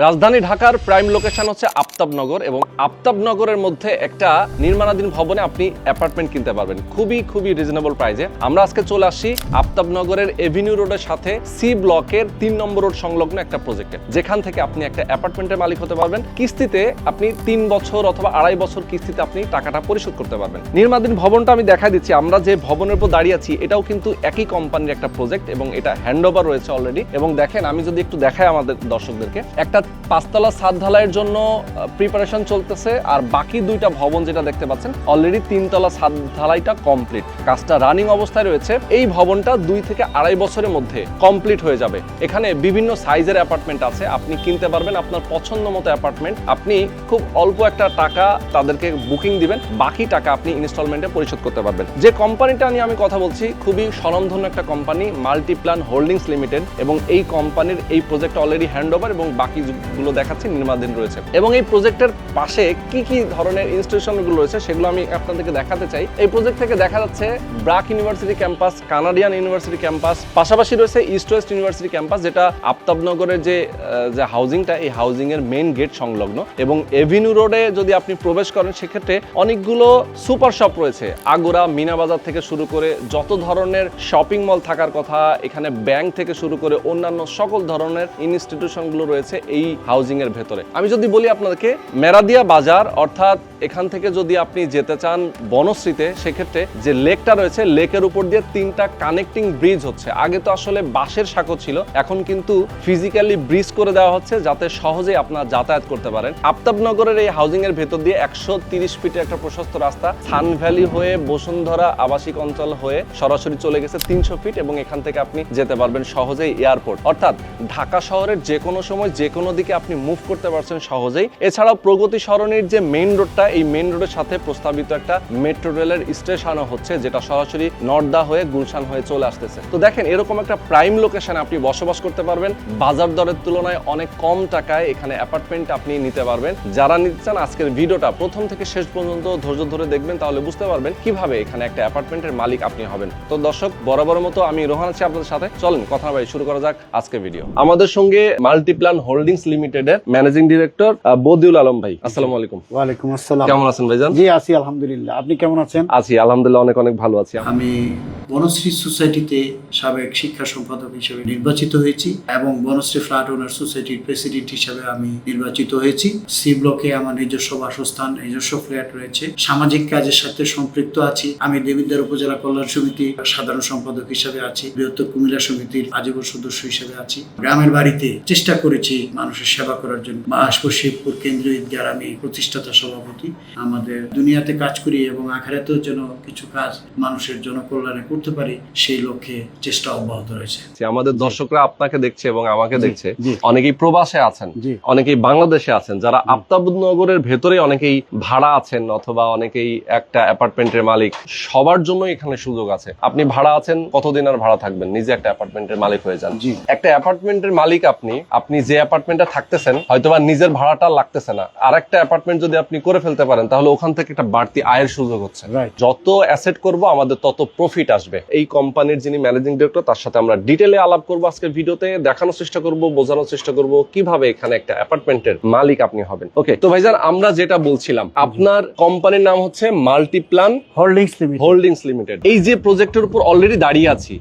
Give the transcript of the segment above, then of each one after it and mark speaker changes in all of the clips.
Speaker 1: রাজধানী ঢাকার prime location হচ্ছে আফতাবনগর এবং আফতাবনগরের মধ্যে একটা নির্মাণাধীন ভবনে আপনি অ্যাপার্টমেন্ট কিনতে পারবেন খুবই রিজনেবল প্রাইসে। আমরা আজকে চলে আসছি আফতাবনগরের এভিনিউ রোডের সাথে সি ব্লকের 3 নম্বর রোড সংলগ্ন একটা প্রজেক্টে, যেখান থেকে আপনি একটা অ্যাপার্টমেন্টের মালিক হতে পারবেন। কিস্তিতে আপনি 3 বছর অথবা 2.5 বছর কিস্তিতে আপনি টাকাটা পরিশোধ করতে পারবেন। নির্মাণাধীন ভবনটা আমি দেখা দিচ্ছি, আমরা যে ভবনের উপর দাঁড়িয়ে আছি এটাও কিন্তু একই কোম্পানির একটা প্রজেক্ট এবং এটা হ্যান্ডওভার রয়েছে অলরেডি। এবং দেখেন, আমি যদি একটু দেখাই আমাদের দর্শকদেরকে, একটা 5 তলা ছাদ ঢালাইয়ের জন্য প্রিপারেশন চলতেছে, আর বাকি 2টা ভবন যেটা দেখতে পাচ্ছেন অলরেডি 3 তলা ছাদ ঢালাইটা কমপ্লিট, কাজটা রানিং অবস্থায় রয়েছে। এই ভবনটা 2 থেকে 2.5 বছরের মধ্যে কমপ্লিট হয়ে যাবে। এখানে বিভিন্ন সাইজের অ্যাপার্টমেন্ট আছে, আপনি কিনতে পারবেন আপনার পছন্দ মতো অ্যাপার্টমেন্ট। আপনি খুব অল্প একটা টাকা তাদেরকে বুকিং দিবেন, বাকি টাকা আপনি ইনস্টলমেন্টে পরিশোধ করতে পারবেন। যে কোম্পানিটা নিয়ে আমি কথা বলছি খুবই স্বনামধন্য একটা কোম্পানি, মাল্টিপ্ল্যান হোল্ডিংস লিমিটেড, এবং এই কোম্পানির এই প্রজেক্ট অলরেডি হ্যান্ডওভার এবং বাকি গুলো দেখাচ্ছি নির্মাণাধীন রয়েছে। এবং এই প্রজেক্টের পাশে কি ধরনের ইনস্টিটিউশনগুলো রয়েছে সেগুলো আমি আপনাদেরকে দেখাতে চাই। এই প্রজেক্ট থেকে দেখা যাচ্ছে BRAC university campus, Canadian university campus, পাশাপাশি রয়েছে ইস্ট ওয়েস্ট ইউনিভার্সিটি ক্যাম্পাস, যেটা আফতাবনগরের যে হাউজিংটা, এই হাউজিং এর মেইন গেট সংলগ্ন। এবং এভিনিউ রোডে যদি আপনি প্রবেশ করেন সেক্ষেত্রে অনেকগুলো সুপার শপ রয়েছে, আগোরা, মিনা বাজার থেকে শুরু করে যত ধরনের শপিং মল থাকার কথা, এখানে ব্যাংক থেকে শুরু করে অন্যান্য সকল ধরনের ইনস্টিটিউশনগুলো রয়েছে এই হাউজিং এর ভেতরে। আমি যদি বলি আপনাদেরকে, মেরাদিয়া বাজার অর্থাৎ এখান থেকে যদি আপনি যেতে চান বনশ্রীতে, সেক্ষেত্রে যে লেকটা রয়েছে লেকের উপর দিয়ে 3টা কানেক্টিং ব্রিজ হচ্ছে। আগে তো আসলে বাঁশের সাঁকো ছিল, এখন কিন্তু ফিজিক্যালি ব্রিজ করে দেওয়া হচ্ছে যাতে সহজেই আপনারা যাতায়াত করতে পারেন। আফতাবনগরের এই হাউজিং এর ভেতর দিয়ে 130 ফিটের একটা প্রশস্ত রাস্তা সান ভ্যালি হয়ে বসুন্ধরা আবাসিক অঞ্চল হয়ে সরাসরি চলে গেছে 300 ফিট, এবং এখান থেকে আপনি যেতে পারবেন সহজেই এয়ারপোর্ট। অর্থাৎ ঢাকা শহরের যে কোনো সময় যে কোনো দিকে আপনি মুভ করতে পারছেন সহজেই। এছাড়াও প্রগতি সরণির যে মেইন রোডটা, এই মেইন রোডের সাথে প্রস্তাবিত একটা মেট্রো রেলের স্টেশনও হচ্ছে, যেটা সরাসরি নর্দা হয়ে গুলশান হয়ে চলে আসতেছে। তো দেখেন, এরকম একটা প্রাইম লোকেশনে আপনি বসবাস করতে পারবেন, বাজার দরের তুলনায় অনেক কম টাকায় এখানে অ্যাপার্টমেন্ট আপনি নিতে পারবেন। যারা নিতে চান আজকের ভিডিওটা প্রথম থেকে শেষ পর্যন্ত ধৈর্য ধরে দেখবেন, তাহলে বুঝতে পারবেন কিভাবে এখানে একটা অ্যাপার্টমেন্টের মালিক আপনি হবেন। তো দর্শক, বরাবর মতো আমি রোহান আছি আপনাদের সাথে। চলেন কথা ভাই শুরু করা যাক আজকের ভিডিও। আমাদের সঙ্গে মাল্টিপ্ল্যান হোল্ডিংস লিমিটেডের ম্যানেজিং ডিরেক্টর বদিউল আলম ভাই। আসসালামু আলাইকুম।
Speaker 2: ওয়ালাইকুম আসসালাম।
Speaker 1: কেমন আছেন ভাইজান?
Speaker 2: জি আছি আলহামদুলিল্লাহ, আপনি কেমন আছেন?
Speaker 1: আছি আলহামদুলিল্লাহ, অনেক ভালো আছি।
Speaker 3: আমি বনশ্রী সোসাইটিতে সাবেক শিক্ষা সম্পাদক হিসেবে নির্বাচিত হয়েছি এবং বনশ্রী ফ্ল্যাট ওনার সোসাইটির প্রেসিডেন্ট হিসেবে আমি নির্বাচিত হয়েছি। সি ব্লকে আমার নিজস্ব বাসস্থান, নিজস্ব ফ্ল্যাট রয়েছে। সামাজিক কাজের সাথে সম্পৃক্ত আছি। আমি দেবিদ্বার উপজেলা কল্যাণ সমিতি সাধারণ সম্পাদক হিসেবে আছি, বৃহত্তর কুমিল্লা সমিতির আজীবন সদস্য হিসেবে আছি। গ্রামের বাড়িতে চেষ্টা করেছি মানুষের সেবা করার জন্য। শিবপুর কেন্দ্রীয় ঈদগার আমি প্রতিষ্ঠাতা সভাপতি। আমাদের দুনিয়াতে কাজ করি এবং আখিরাতেও যেন কিছু কাজ মানুষের জনকল্যাণে করতে পারি, সেই লক্ষ্যে চেষ্টা অব্যাহত রয়েছে।
Speaker 1: আমাদের দর্শকরা আপনাকে দেখছে এবং আমাকে দেখছে, অনেকেই প্রবাসে আছেন, অনেকেই বাংলাদেশে আছেন, যারা আফতাবনগরের ভেতরে অনেকেই ভাড়া আছেন অথবা অনেকেই একটা অ্যাপার্টমেন্টের মালিক। সবার জন্য এখানে সুযোগ আছে। আপনি ভাড়া আছেন, কতদিন আর ভাড়া থাকবেন? নিজে একটা অ্যাপার্টমেন্টের মালিক হয়ে যান। একটা অ্যাপার্টমেন্টের মালিক আপনি যে অ্যাপার্টমেন্টে থাকতেছেন হয়তোবা নিজের ভাড়াটা লাগতেছে না, আর একটা অ্যাপার্টমেন্ট যদি আপনি করে ফেলতে পারেন তাহলে ওখান থেকে একটা বাড়তি আয়ের সুযোগ হচ্ছে। যত অ্যাসেট করব আমাদের তত প্রফিট আসবে। এই কোম্পানির যিনি ম্যানেজিং ডিরেক্টর তার সাথে আমরা ডিটেইলে আলাপ করব আজকের ভিডিওতে, দেখানোর চেষ্টা করব, বোঝানোর চেষ্টা করব কিভাবে এখানে একটা অ্যাপার্টমেন্টের মালিক আপনি হবেন। ওকে, তো ভাইজান আমরা যেটা বলছিলাম, আপনার কোম্পানির নাম হচ্ছে মাল্টিপ্ল্যান হোল্ডিংস লিমিটেড। এই যে প্রজেক্টের উপর অলরেডি দাঁড়িয়ে আছি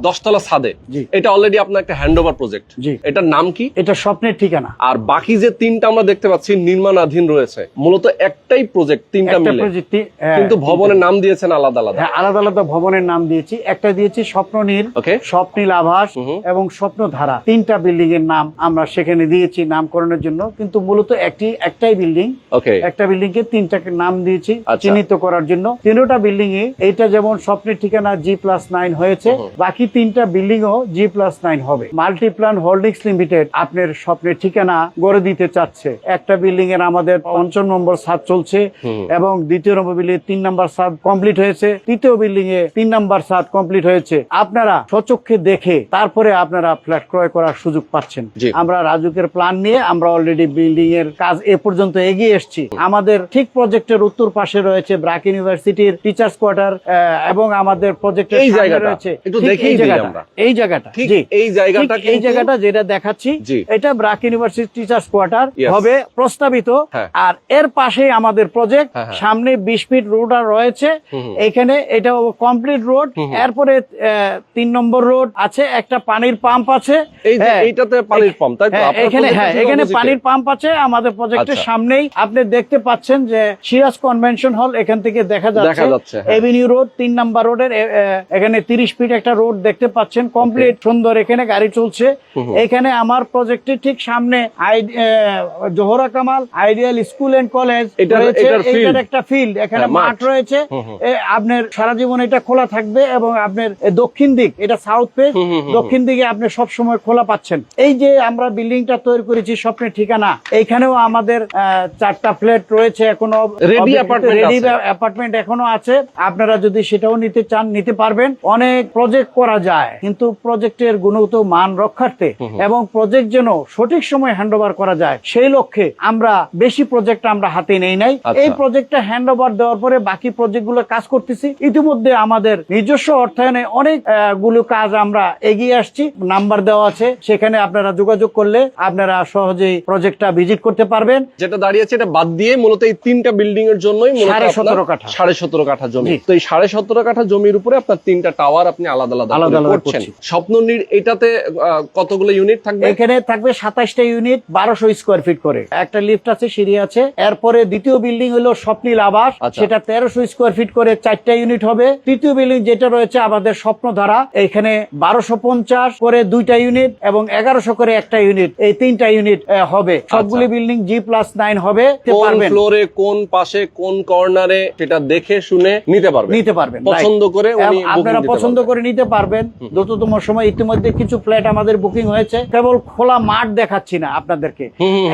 Speaker 1: 10 তলা ছাদে, এটা অলরেডি আপনার একটা হ্যান্ডওভার প্রজেক্ট। এটার নাম কি?
Speaker 2: এটা স্বপ্নের ঠিকানা।
Speaker 1: আর বাকি যে 3টা আমরা দেখতে পাচ্ছি নির্মাণাধীন রয়েছে, মূলত একটাই প্রজেক্ট, 3টা মিলে, কিন্তু ভবনের নাম দিয়েছেন আলাদা আলাদা।
Speaker 2: আলাদা আলাদা ভবনের নাম দিয়েছি। একটা দিয়েছি স্বপ্ননীল, স্বপ্নীল আভাস এবং স্বপ্নধারা। 3টা বিল্ডিং এর নাম আমরা সেখানে দিয়েছি নামকরণের জন্য, কিন্তু মূলত একটাই বিল্ডিং। একটা বিল্ডিং কে 3টা নাম দিয়েছি চিহ্নিত করার জন্য। 3টা বিল্ডিং এ এইটা যেমন স্বপ্নের ঠিকানা G+9 হয়েছে, বাকি 3টা বিল্ডিং ও G+9 হবে। মাল্টিপ্ল্যান হোল্ডিংস লিমিটেড আপনার স্বপ্নের ঠিকানা গড়ে দিতে চাচ্ছে। একটা বিল্ডিং এর আমাদের 5 নম্বর ছাদ চলছে এবং 2য় নম্বর বিল্ডিং 3 নম্বর ছাদ কমপ্লিট হয়েছে, 3য় বিল্ডিং এ 3 নম্বর ছাদ কমপ্লিট হয়েছে। আপনারা স্বচক্ষে দেখে তারপরে আপনারা ফ্ল্যাট ক্রয় করার সুযোগ পাচ্ছেন। আমরা রাজুকের প্ল্যান নিয়ে আমরা অলরেডি বিল্ডিং এর কাজ এ পর্যন্ত এগিয়ে এসেছি। আমাদের ঠিক প্রজেক্টের উত্তর পাশে রয়েছে ব্রাক ইউনিভার্সিটির টিচার্স কোয়ার্টার এবং আমাদের প্রজেক্টের সামনে রয়েছে এই জায়গাটা যেটা দেখাচ্ছি, এটা BRAC university teachers quarter
Speaker 1: Yes.
Speaker 2: হবে প্রস্তাবিত।
Speaker 1: হ্যাঁ।
Speaker 2: আর এর পাশেই আমাদের প্রজেক্ট,
Speaker 1: হ্যাঁ, হ্যাঁ।
Speaker 2: সামনে 20 ফিট রোড আর রয়েছে এখানে, এটা কমপ্লিট রোড। এরপরে 3 নম্বর রোড আছে, একটা পানির পাম্প আছে।
Speaker 1: এই যে এইটাতে পানির পাম্প, তাই তো?
Speaker 2: হ্যাঁ,
Speaker 1: আপনার
Speaker 2: এখানে
Speaker 1: project এর
Speaker 2: এখানে
Speaker 1: opposite-এ?
Speaker 2: পানির পাম্প আছে আমাদের প্রজেক্টের
Speaker 1: আচ্ছা।
Speaker 2: সামনেই। আপনি দেখতে পাচ্ছেন যে সিরাজ কনভেনশন হল এখান থেকে দেখা
Speaker 1: দেখা যাচ্ছে, হ্যাঁ।
Speaker 2: এভিনিউ রোড 3 নাম্বার রোডের এখানে 30 ফিট একটা রোড দেখতে পাচ্ছেন, কমপ্লিট সুন্দর, এখানে গাড়ি চলছে। এখানে আমার প্রজেক্টের ঠিক সামনে Zohra Kamal ideal school and college রয়েছে, এটার একটা ফিল্ড, এখানে মাঠ রয়েছে। আপনার সারা জীবন এটা খোলা থাকবে এবং আপনার দক্ষিণ দিক, এটা সাউথ ফেস, দক্ষিণ দিকে আপনি সব সময় খোলা পাচ্ছেন। এই যে আমরা বিল্ডিংটা তৈরি করেছি স্বপ্নের ঠিকানা, এইখানেও আমাদের 4টা ফ্ল্যাট রয়েছে, এখনো
Speaker 1: রেডি
Speaker 2: অ্যাপার্টমেন্ট এখনো আছে। আপনারা যদি সেটাও নিতে চান নিতে পারবেন। অনেক প্রজেক্ট করা যায়, কিন্তু প্রজেক্টের গুণগত মান রক্ষার্থে এবং প্রজেক্ট যেন সঠিক সময় হ্যান্ডওভার করা যায়, সেই লক্ষ্যে আমরা বেশি প্রজেক্ট আমরা হাতে নেই নাই। এই প্রজেক্টটা হ্যান্ডওভার দেওয়ার পরে বাকি প্রজেক্ট গুলো কাজ করতেছি। ইতিমধ্যে আমাদের নিজস্ব অর্থায়নে অনেক গুলো কাজ আমরা এগিয়ে আসছি, নাম্বার দেওয়া আছে, সেখানে আপনারা যোগাযোগ করলে আপনারা সহজেই প্রজেক্টটা ভিজিট করতে পারবেন।
Speaker 1: যেটা দাঁড়িয়েছে এটা বাদ দিয়ে মূলত এই 3টা বিল্ডিং এর জন্যই
Speaker 2: 17.5 কাঠা
Speaker 1: 17.5 কাঠা জমি। তো এই 17.5 কাঠা জমির উপরে আপনার 3টা টাওয়ার আপনি আলাদা আলাদা করছেন। স্বপ্ননীর এটাতে কতগুলো ইউনিট থাকবে?
Speaker 2: এখানে থাকবে 27টা ইউনিট, 1200 স্কয়ার ফিট করে। একটা লিফট আছে, সিঁড়ি আছে। এরপরে দ্বিতীয় বিল্ডিং হলো স্বপ্নীল আবাস, সেটা 1300 স্কয়ার ফিট করে 4টা ইউনিট হবে। তৃতীয় বিল্ডিং যেটা রয়েছে আমাদের স্বপ্নধারা, এখানে 1250 করে 2টা ইউনিট এবং 1100 করে একটা ইউনিট, এই 3টা ইউনিট হবে। সবগুলি বিল্ডিং G+9 হবে।
Speaker 1: কোন ফ্লোরে, কোন পাশে, কোন কর্নারে সেটা দেখে শুনে নিতে পারবেন, পছন্দ করে
Speaker 2: আপনারা পছন্দ করে নিতে পারবেন দ্রুততম সময়। ইতিমধ্যে কিছু ফ্ল্যাট আমাদের বুকিং হয়েছে। কেবল খোলা মাঠ দেখাচ্ছি না আপনাদেরকে,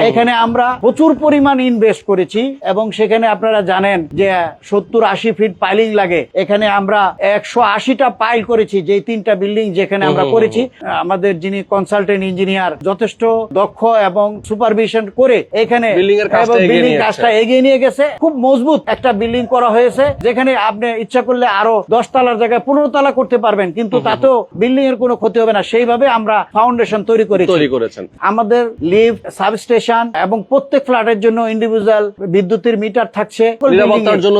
Speaker 2: এখানে আমরা প্রচুর পরিমাণ ইনভেস্ট করেছি এবং সেখানে আপনারা জানেন যে 70-80 ফিট পাইলিং লাগে। এখানে আমরা 180টা পাইল করেছি, যে 3টা বিল্ডিং যেখানে আমরা করেছি। আমাদের যিনি কনসালটেন্ট ইঞ্জিনিয়ার যথেষ্ট দক্ষ এবং সুপারভিশন করে এখানে বিল্ডিং কাজটা এগিয়ে নিয়ে গেছে। খুব মজবুত একটা বিল্ডিং করা হয়েছে, যেখানে আপনি ইচ্ছা করলে আরো 10 তলার জায়গায় 15 তলা করতে পারবেন, কিন্তু তাতেও বিল্ডিং এর কোনো ক্ষতি হবে না। সেইভাবে আমরা ফাউন্ডেশন তৈরি করেছেন। আমাদের লিফট, সাবস্টেশন এবং প্রত্যেক ফ্ল্যাটের জন্য ইন্ডিভিজুয়াল বিদ্যুতের মিটার থাকছে।
Speaker 1: নিরাপত্তার জন্য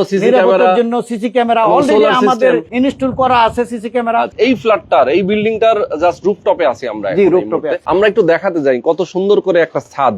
Speaker 2: সিসি ক্যামেরা অলরেডি আমাদের ইনস্টল করা আছে। সিসি ক্যামেরা
Speaker 1: এই ফ্ল্যাটটার, এই বিল্ডিংটার জাস্ট রুফটপে আছি আমরা। আমরা একটু দেখাতে যাই কত সুন্দর করে একটা ছাদ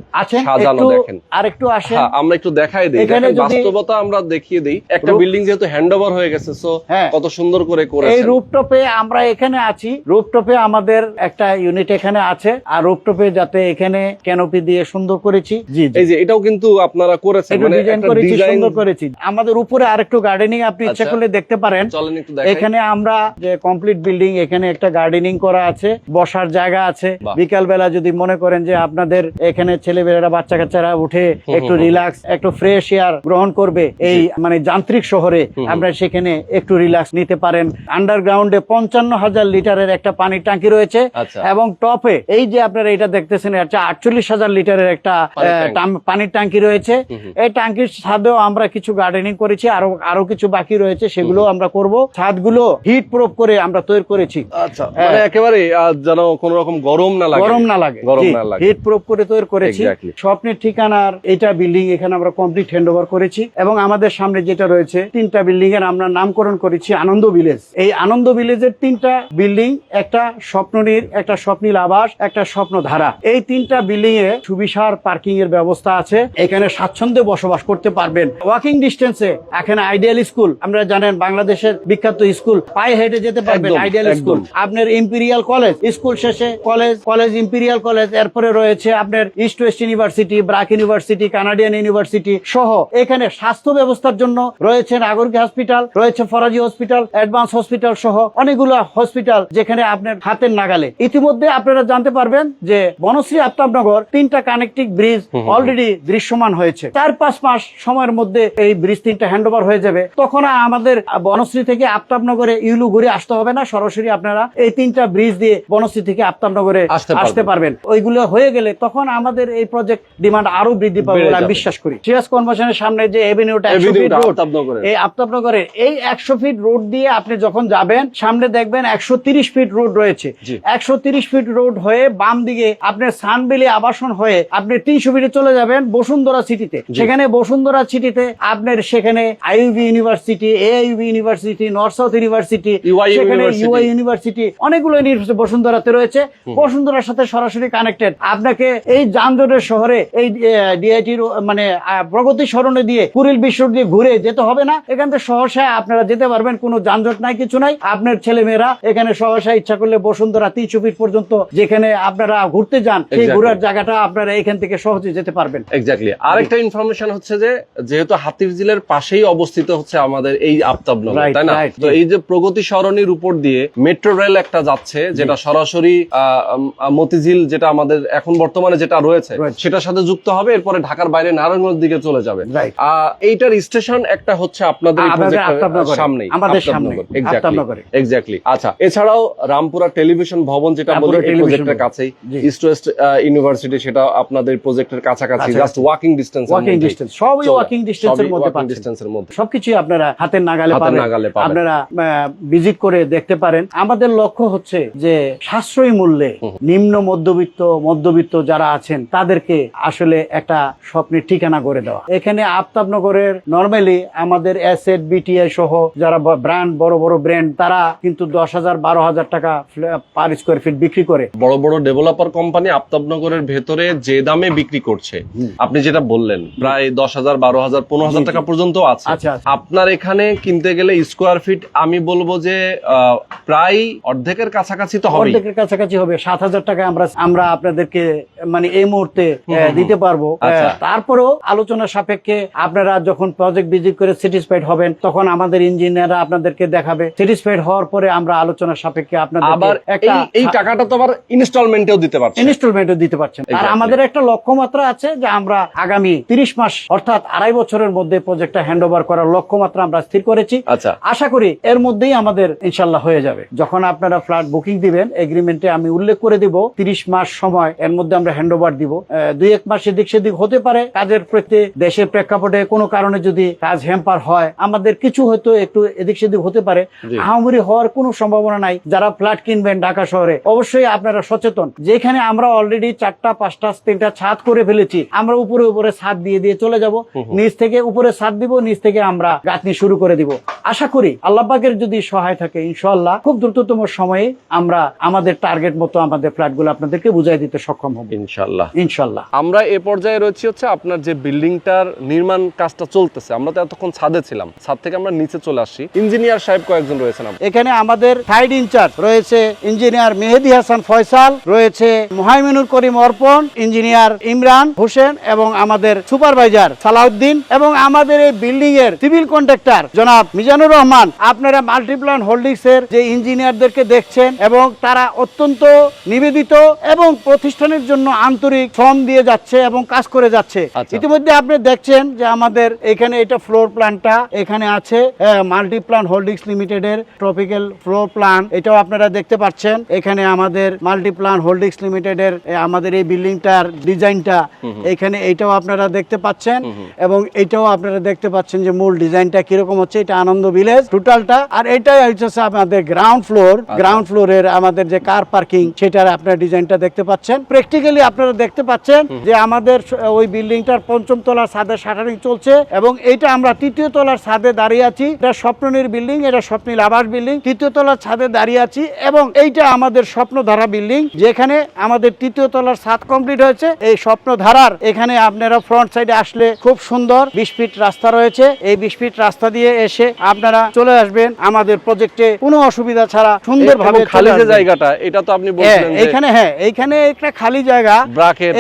Speaker 1: সাজানো। দেখেন আর একটু আসেন, আমরা একটু দেখাই দেই, বাস্তবতা আমরা দেখিয়ে দেই। একটা বিল্ডিং যেহেতু হ্যান্ডওভার হয়ে গেছে, সো কত সুন্দর করে করেছেন।
Speaker 2: এই রুফটপে আমরা এখানে আছি। রুফটপে আমাদের একটা ইউনিট এখানে আছে, আর রুফটপে যাতে এখানে ক্যানোপি দিয়ে সুন্দর করেছি। এই যে
Speaker 1: এটাও কিন্তু আপনারা করেছেন,
Speaker 2: মানে ডিজাইন করেছি, সুন্দর করেছি। আমাদের উপরে আরেকটু গার্ডেনিং আপনি ইচ্ছা করলে দেখতে পারেন।
Speaker 1: চলেন একটু দেখাই।
Speaker 2: এখানে আমরা যে কমপ্লিট বিল্ডিং, এখানে একটা গার্ডেনিং করা আছে, বসার জায়গা আছে। বিকাল বেলা যদি মনে করেন যে আপনাদের এখানে ছেলেমেয়েরা, বাচ্চা কাচ্চারা উঠে একটু রিল্যাক্স, একটু ফ্রেশ এয়ার গ্রহণ করবে এই মানে যান্ত্রিক শহরে, আমরা সেখানে একটু রিল্যাক্স নিতে পারেন। আন্ডারগ্রাউন্ডে 55,000 লিটারের একটা পানির ট্যাঙ্কি রয়েছে এবং টপে এই যে আপনারা এটা দেখতেছেন, এটা 48,000 লিটারের একটা পানির ট্যাঙ্কি রয়েছে। এই ট্যাঙ্কির ছাদেও আমরা কিছু গার্ডেনিং করেছি, আরো কিছু বাকি রয়েছে, সেগুলো আমরা করব। ছাদগুলো হিট প্রুফ করে আমরা তৈরি করেছি।
Speaker 1: আচ্ছা, মানে একেবারে যেন কোনো রকম গরম না লাগে,
Speaker 2: হিট প্রুফ করে তৈরি করেছি। স্বপ্নের ঠিকানার এটা বিল্ডিং এখানে আমরা কমপ্লিট হ্যান্ডওভার করেছি এবং আমাদের সামনে যেটা রয়েছে 3টা বিল্ডিং এর আমরা নামকরণ করেছি আনন্দ ভিলেজ। এই আনন্দ ভিলেজের 3টা বিল্ডিং, একটা স্বপ্ননীর, একটা স্বপ্নীল আবাস, একটা স্বপ্নধারা। এই 3টা বিল্ডিং এ সুবিশাল পার্কিং এর ব্যবস্থা আছে। এখানে স্বাচ্ছন্দ্যে বসবাস করতে পারবেন। ওয়াকিং ডিস্টেন্সে এখানে আইডিয়াল স্কুল, আমরা জানেন বাংলাদেশের বিখ্যাত স্কুল, পায়ে হেঁটে যেতে পারবেন আইডিয়াল স্কুল। আপনার ইম্পেরিয়াল কলেজ, স্কুল শেষে কলেজ ইম্পেরিয়াল কলেজ। এরপরে রয়েছে আপনার east West university, BRAC university, Canadian university সহ। এখানে স্বাস্থ্য ব্যবস্থার জন্য রয়েছে নাগরিক হসপিটাল, রয়েছে ফরাজি হসপিটাল, অ্যাডভান্স হসপিটাল সহ অনেকগুলো হসপিটাল, যেখানে আপনার হাতের নাগালে। ইতিমধ্যে আপনারা জানতে পারবেন যে বনশ্রী আফতাবনগর 3টা কানেক্টিং ব্রিজ অলরেডি দৃশ্যমান হয়েছে। 4-5 মাস সময়ের মধ্যে এই ব্রিজ 3টা হ্যান্ডওভার হয়ে যাবে। তখন আমাদের বনশ্রী থেকে আফতাবনগরে ইউলু ঘুরে আসতে হবে না, সরাসরি আপনারা এই 3টা ব্রিজ দিয়ে বনশ্রী থেকে আফতাবনগরে আসতে পারবেন। ওইগুলো হয়ে গেলে তখন আমাদের এই প্রজেক্ট ডিমান্ড আরো বৃদ্ধি পাবে বলে আমি বিশ্বাস করি। সিরাজ কনভেনশনের সামনে যে এভিনিউটা 100 ফিট রোড, এই আফতাবনগরের এই 100 ফিট রোড দিয়ে আপনি যখন যাবেন, সামনে দেখবেন 130 ফিট রোড রয়েছে। 130 ফিট রোড হয়ে বাম দিকে আপনার সান সানবেলি আবাসন হয়ে আপনি 300 ফিটে চলে যাবেন বসুন্ধরা সিটিতে। সেখানে বসুন্ধরা সিটিতে আপনার সেখানে IUB university, AIUB university, north south university, সেখানে ইউআই ইউনিভার্সিটি, অনেকগুলো ইউনিভার্সিটি বসুন্ধরাতে রয়েছে। বসুন্ধরার সাথে সরাসরি কানেক্টেড। আপনাকে এই যানজটের শহরে এই ডিআইটির মানে প্রগতি সরণে দিয়ে কুড়িল বিশ্ব দিয়ে ঘুরে যেতে হবে না। এখান থেকে সহসা আপনারা যেতে পারবেন, কোনো যানজট নাই, কিছু নাই। আপনার ছেলেমেয়েরা এখানে সহসা ইচ্ছা করলে বসুন্ধরা 300 ফিট পর্যন্ত যেখানে আপনারা ঘুরতে যান সেই ঘোরার জায়গাটা আপনারা এখান থেকে সহজে যেতে পারবেন।
Speaker 1: এক্স্যাক্টলি। আরেকটা ইনফরমেশন হচ্ছে যে যেহেতু হাতিরঝিলের পাশেই অবস্থিত হচ্ছে আমাদের এই আফতাবনগর, তাই না? তো এই যে প্রগতি সরণির উপর দিয়ে মেট্রো রেল একটা যাচ্ছে যেটা সরাসরি মতিঝিল যেটা আমাদের এখন বর্তমানে যেটা রয়েছে সেটার সাথে যুক্ত হবে, এরপরে ঢাকার বাইরে নারায়ণগঞ্জ দিকে চলে যাবে। এইটার স্টেশন একটা হচ্ছে আপনাদের সামনেই,
Speaker 2: আমাদের সামনে
Speaker 1: এক্স্যাক্টলি। আচ্ছা, এছাড়াও রামপুরা টেলিভিশন ভবন যেটা বলি এই প্রজেক্টের কাছেই, ইস্ট ওয়েস্ট ইউনিভার্সিটি সেটা আপনাদের প্রজেক্টের কাছাকাছি, জাস্ট ওয়াকিং ডিসটেন্স,
Speaker 2: সবই ওয়াকিং ডিসটেন্সের মধ্যে পাচ্ছেন। সবকিছু আপনারা হাতের নাগালে পাবেন, আপনারা ভিজিট করে দেখতে পারেন। আমাদের লক্ষ্য হচ্ছে যে সাশ্রয়ী মূল্যে নিম্ন মধ্যবিত্ত যারা আছেন তাদেরকে আসলে একটা স্বপ্নের ঠিকানা করে দেওয়া। এখানে আফতাবনগরের নরমালি আমাদের এসএড বিটিআই সহ যারা ব্র্যান্ড বড় বড় ব্র্যান্ড তারা কিন্তু 10,000 12,000 টাকা পার স্কয়ার ফিট বিক্রি করে।
Speaker 1: বড় বড় ডেভেলপার কোম্পানি আফতাবনগরের ভেতরে যে দামে বিক্রি করছে, আপনি যেটা বললেন প্রায় 10,000 12,000 15,000 টাকা পর্যন্ত আছে। আপনার এখানে কিনতে গেলে স্কয়ার ফিট আমি বলবো যে প্রায় অর্ধেকের কাছাকাছি তো হবে,
Speaker 2: অর্ধেকের কাছাকাছি হবে। 7,000 টাকা আমরা আপনাদেরকে মানে এই মুহূর্তে দিতে পারবো। তারপরেও আলোচনা সাপেক্ষে আপনারা যখন প্রজেক্ট ভিজিট করে স্যাটিসফাইড হবেন তখন আমাদের ইঞ্জিনিয়াররা আপনাদেরকে দেখাবে। স্যাটিসফাইড হওয়ার পরে আমরা আলোচনা সাপেক্ষে আপনাদের
Speaker 1: আবার এই টাকাটা তো আবার ইনস্টলমেন্টেও দিতে পারছেন।
Speaker 2: আর আমাদের একটা লক্ষ্যমাত্রা আছে যে আমরা আগামী 30 মাস অর্থাৎ 2.5 বছরের মধ্যে প্রজেক্টটা হ্যান্ডওভার করার লক্ষ্যমাত্রা আমরা স্থির করেছি। আশা করি এর মধ্যেই আমাদের ইনশাআল্লাহ হয়ে যাবে। যখন আপনারা ফ্ল্যাট বুকিং দিবেন এগ্রিমেন্টে আমি উল্লেখ করে দিব 30 মাস সময়, এর মধ্যে আমরা হ্যান্ডওভার দিব। 2-1 মাস এদিক সেদিক হতে পারে কাজের প্রতি, দেশের প্রেক্ষাপটে কোনো কারণে যদি কাজ হ্যাম্পার হয় আমাদের কিছু হয়তো একটু এদিক সেদিক হতে পারে। আহামরি হওয়ার কোনো সম্ভাবনা নাই। যারা ফ্ল্যাট কিনবেন ঢাকা শহরে অবশ্যই আপনারা সচেতন, যেখানে আমরা অলরেডি 4টা 5টা 3টা ছাদ করে ফেলেছি, আমরা উপরে ছাদ দিয়ে চলে যাব, নিচ থেকে উপরে ছাদ দিব, নিচ থেকে আমরা গাঁথনি শুরু করে দিব। আশা করি আল্লাহ পাকের যদি সহায় থাকে ইনশাআল্লাহ খুব দ্রুততম সময়ে আমরা আমাদের টার্গেট মতো আমাদের ফ্ল্যাটগুলো আপনাদেরকে বুঝাই দিতে সক্ষম হব ইনশাআল্লাহ।
Speaker 1: আমরা এ পর্যায়ে রয়েছি হচ্ছে আপনার যে বিল্ডিংটার নির্মাণ কাজটা চলতেছে। আমরা তো এতক্ষণ ছাদে ছিলাম, ছাদ থেকে আমরা নিচে চলে আসছি। ইঞ্জিনিয়ার সাহেব কয়েকজন রয়েছেন
Speaker 2: এখানে। আমাদের সাইড ইনচার্জ রয়েছে ইঞ্জিনিয়ার মেহেদি হাসান ফয়সাল, রয়েছে মুহাইমিনুর করিম অর্পণ, ইঞ্জিনিয়ার ইমরান হোসেন এবং আমাদের সুপারভাইজার সালাউদ্দিন এবং আমাদের এই বিল্ডিং এর সিভিল কন্ট্রাক্টর জনাব মিজানুর রহমান। আপনারা মাল্টিপ্লান হোল্ডিংস এর যে ইঞ্জিনিয়ারদেরকে দেখছেন এবং তারা অত্যন্ত নিবেদিত এবং প্রতিষ্ঠানের জন্য আন্তরিক শ্রম দিয়ে যাচ্ছে এবং কাজ করে যাচ্ছে। ইতিমধ্যে আপনি দেখছেন যে আমাদের এখানে এটা ফ্লোর প্ল্যানটা এখানে আছে মাল্টিপ্লান হোল্ডিংস লিমিটেড এর ট্রপিক্যাল ফ্লোর প্ল্যান, এটাও আপনারা দেখতে পাচ্ছেন। এখানে আমাদের মাল্টিপ্লান হোল্ডিংস লিমিটেড এর আমাদের এই বিল্ডিংটার ডিজাইনটা এখানে এইটাও আপনারা দেখতে পাচ্ছেন এবং এইটাও আপনারা দেখতে পাচ্ছেন যে মূল ডিজাইনটা কিরকম হচ্ছে। এটা আনন্দ ভিলেজ টোটালটা। আর এটাই হচ্ছে আমাদের গ্রাউন্ড ফ্লোরের আমাদের যে কার পার্কিং সেটার আপনারা ডিজাইনটা দেখতে পাচ্ছেন। প্র্যাকটিক্যালি আপনারা দেখতে পাচ্ছেন যে আমাদের ওই বিল্ডিংটার 5ম তলার ছাদে শাটারিং চলছে এবং এইটা আমরা 3য় তলার ছাদে দাঁড়িয়ে আছি। এটা স্বপ্ননীর বিল্ডিং, এটা স্বপ্নীল আবাস বিল্ডিং। 3য় তলার ছাদে দাঁড়িয়ে আছি এবং এইটা আমাদের স্বপ্নধারা বিল্ডিং, যেখানে আমাদের 3য় তলার ছাদ কমপ্লিট হয়েছে। এই স্বপ্নধারার এখানে আপনারা ফ্রন্ট সাইডে আসলে খুব সুন্দর 20 ফিট রাস্তা রয়েছে। এই 20 ফিট রাস্তা দিয়ে এসে আপনারা চলে আসবেন আমাদের প্রজেক্টে কোনো অসুবিধা ছাড়া সুন্দরভাবে।
Speaker 1: খালি যে জায়গাটা এটা তো আপনি বলছিলেন
Speaker 2: এখানে, এইখানে একটা খালি জায়গা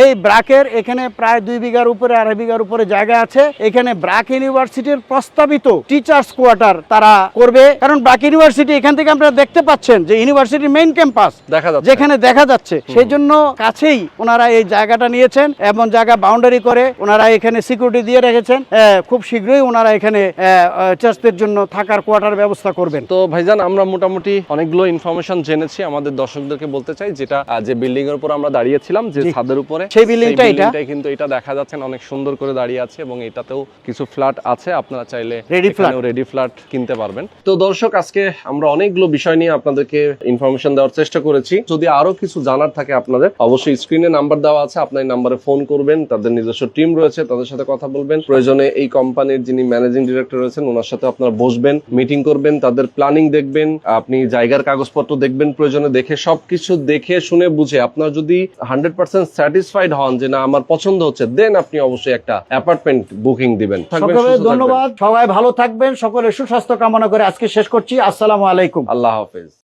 Speaker 2: এই ব্রাকের এখানে প্রায় 2 বিঘার উপরে 2.5 বিঘার উপরে জায়গা আছে। এখানে ব্রাক ইউনিভার্সিটির প্রস্তাবিত টিচার্স কোয়ার্টার তারা করবে, কারণ ব্রাক ইউনিভার্সিটি এখান থেকে আপনারা দেখতে পাচ্ছেন যে ইউনিভার্সিটির মেইন ক্যাম্পাস যেখানে দেখা যাচ্ছে। সেই জন্য কাছেই ওনারা এই জায়গাটা নিয়েছেন এবং জায়গা বাউন্ডারি করে ওনারা এখানে সিকিউরিটি দিয়ে রেখেছেন। খুব শীঘ্রই ওনারা এখানে টিচার্সদের জন্য থাকার কোয়ার্টার ব্যবস্থা করবেন।
Speaker 1: তো ভাইজান আমরা মোটামুটি অনেকগুলো ইনফরমেশন জেনেছি। আমাদের দর্শকদেরকে বলতে চাই যেটা যে বিল্ডিং এর উপর আমরা দাঁড়িয়েছিলাম যে ছাদের উপরে,
Speaker 2: সেই বিল্ডিংটা
Speaker 1: কিন্তু এটা দেখা যাচ্ছে অনেক সুন্দর করে দাঁড়িয়ে আছে এবং এটাতেও কিছু ফ্ল্যাট আছে, আপনারা চাইলে রেডি ফ্ল্যাট কিনতে পারবেন। তো দর্শক আজকে আমরা অনেকগুলো বিষয় নিয়ে আপনাদেরকে ইনফরমেশন দেওয়ার চেষ্টা করেছি। যদি আরো কিছু জানার থাকে আপনাদের অবশ্যই অবশ্যই স্ক্রিনে নাম্বার দেওয়া আছে, আপনার নাম্বারে ফোন করবেন, তাদের নিজস্ব টিম রয়েছে, তাদের সাথে কথা বলবেন। প্রয়োজনে এই কোম্পানির যিনি ম্যানেজিং ডিরেক্টর রয়েছেন ওনার সাথে আপনারা বসবেন, মিটিং করবেন, তাদের প্ল্যানিং দেখবেন, আপনি জায়গার কাগজপত্র দেখবেন, প্রয়োজনে দেখে সবকিছু দেখে শুনে বুঝে আপনার যদি 100% স্যাটিসফাইড হন যে না আমার পছন্দ হচ্ছে, দেন আপনি অবশ্যই একটা অ্যাপার্টমেন্ট বুকিং দিবেন।
Speaker 2: সকলে ধন্যবাদ, সবাই ভালো থাকবেন, সকলের সুস্বাস্থ্য কামনা করে আজকে শেষ করছি। আসসালামু আলাইকুম।
Speaker 1: আল্লাহ হাফেজ।